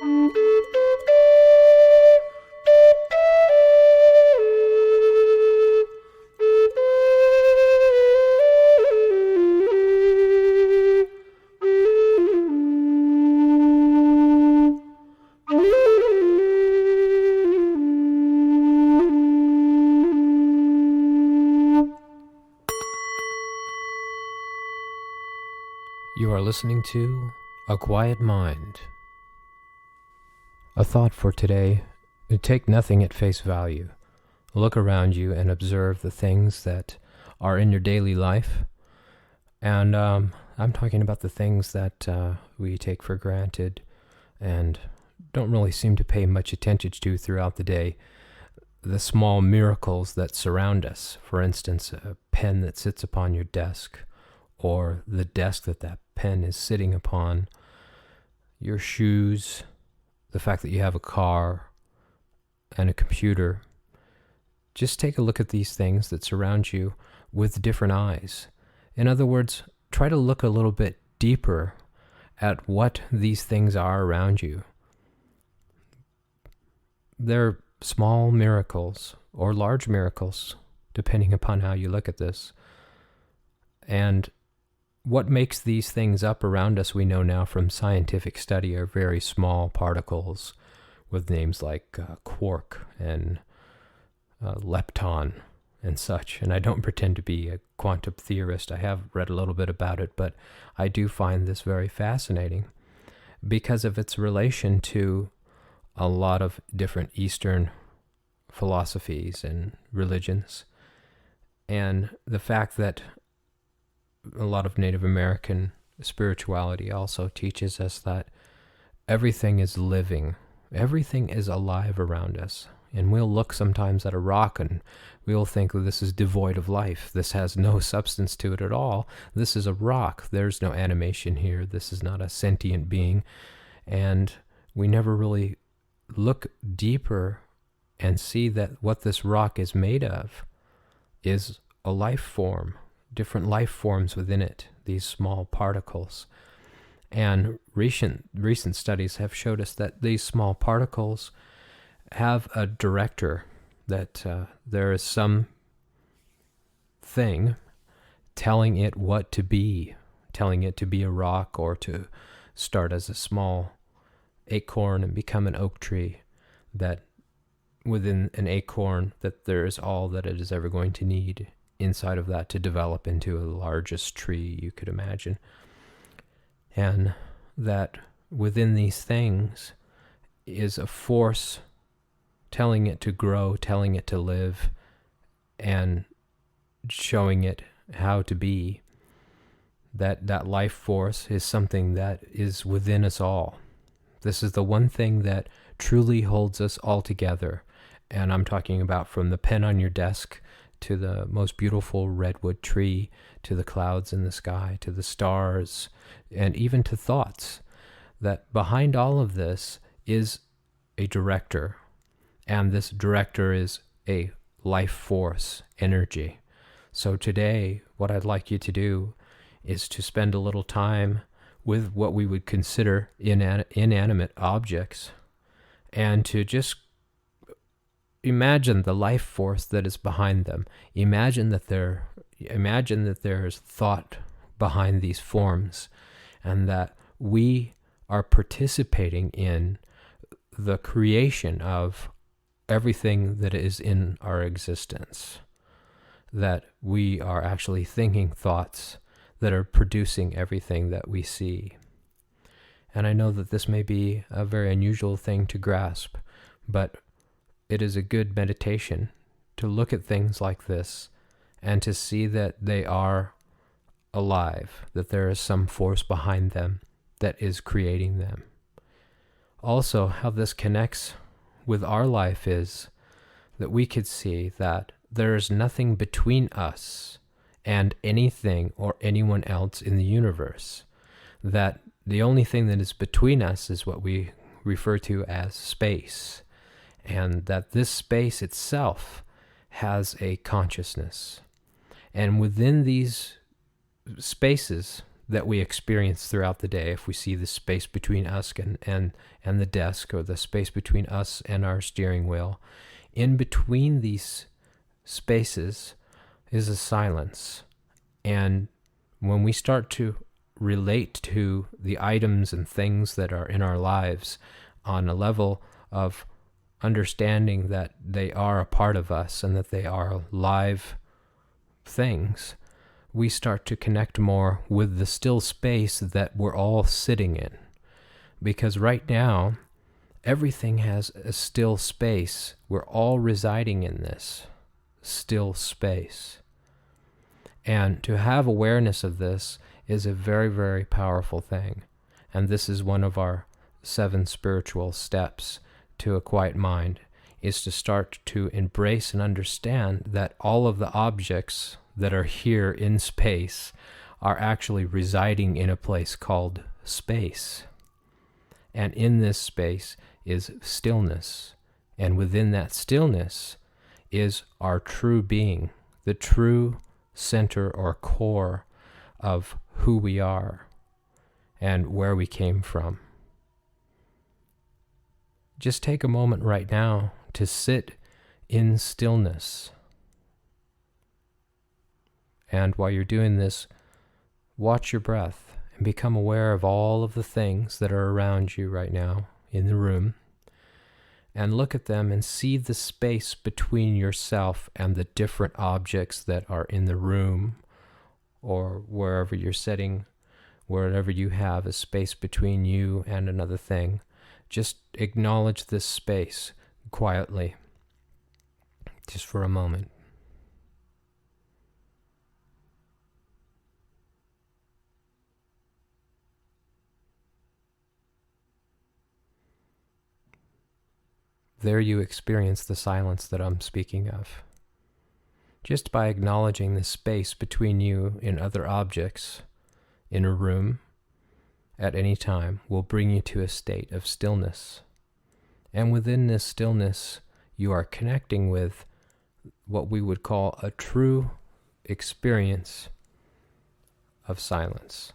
You are listening to A Quiet Mind. A thought for today: take nothing at face value. Look around you and observe the things that are in your daily life. And I'm talking about the things that we take for granted and don't really seem to pay much attention to throughout the day. The small miracles that surround us. For instance, a pen that sits upon your desk, or the desk that pen is sitting upon, your shoes, the fact that you have a car and a computer. Just take a look at these things that surround you with different eyes. In other words, try to look a little bit deeper at what these things are around you. They're small miracles or large miracles, depending upon how you look at this. And what makes these things up around us, we know now from scientific study, are very small particles with names like quark and lepton and such. And I don't pretend to be a quantum theorist. I have read a little bit about it, but I do find this very fascinating because of its relation to a lot of different Eastern philosophies and religions, and the fact that a lot of Native American spirituality also teaches us that everything is living, everything is alive around us. And we'll look sometimes at a rock and we'll think, well, this is devoid of life. This has no substance to it at all. This is a rock. There's no animation here. This is not a sentient being. And we never really look deeper and see that what this rock is made of is a life form. Different life forms within it, these small particles. And recent studies have showed us that these small particles have a director, that there is some thing telling it what to be, telling it to be a rock or to start as a small acorn and become an oak tree, that within an acorn that there is all that it is ever going to need inside of that to develop into the largest tree you could imagine. And that within these things is a force telling it to grow, telling it to live, and showing it how to be. That life force is something that is within us all. This is the one thing that truly holds us all together. And I'm talking about from the pen on your desk to the most beautiful redwood tree, to the clouds in the sky, to the stars, and even to thoughts. That behind all of this is a director, and this director is a life force, energy. So today, what I'd like you to do is to spend a little time with what we would consider inanimate objects, and to just imagine the life force that is behind them. Imagine that there's thought behind these forms, and that we are participating in the creation of everything that is in our existence. That we are actually thinking thoughts that are producing everything that we see. And I know that this may be a very unusual thing to grasp, but it is a good meditation to look at things like this and to see that they are alive, that there is some force behind them that is creating them. Also, how this connects with our life is that we could see that there is nothing between us and anything or anyone else in the universe. That the only thing that is between us is what we refer to as space. And that this space itself has a consciousness. And within these spaces that we experience throughout the day. If we see the space between us and the desk, or the space between us and our steering wheel, in between these spaces is a silence. And when we start to relate to the items and things that are in our lives on a level of understanding that they are a part of us and that they are live things, we start to connect more with the still space that we're all sitting in. Because right now, everything has a still space. We're all residing in this still space. And to have awareness of this is a very, very powerful thing. And this is one of our 7 spiritual steps to a quiet mind, is to start to embrace and understand that all of the objects that are here in space are actually residing in a place called space. And in this space is stillness. And within that stillness is our true being, the true center or core of who we are and where we came from. Just take a moment right now to sit in stillness. And while you're doing this, watch your breath and become aware of all of the things that are around you right now in the room. And look at them and see the space between yourself and the different objects that are in the room, or wherever you're sitting, wherever you have a space between you and another thing. Just acknowledge this space quietly, just for a moment. There you experience the silence that I'm speaking of. Just by acknowledging the space between you and other objects in a room at any time will bring you to a state of stillness. And within this stillness, you are connecting with what we would call a true experience of silence.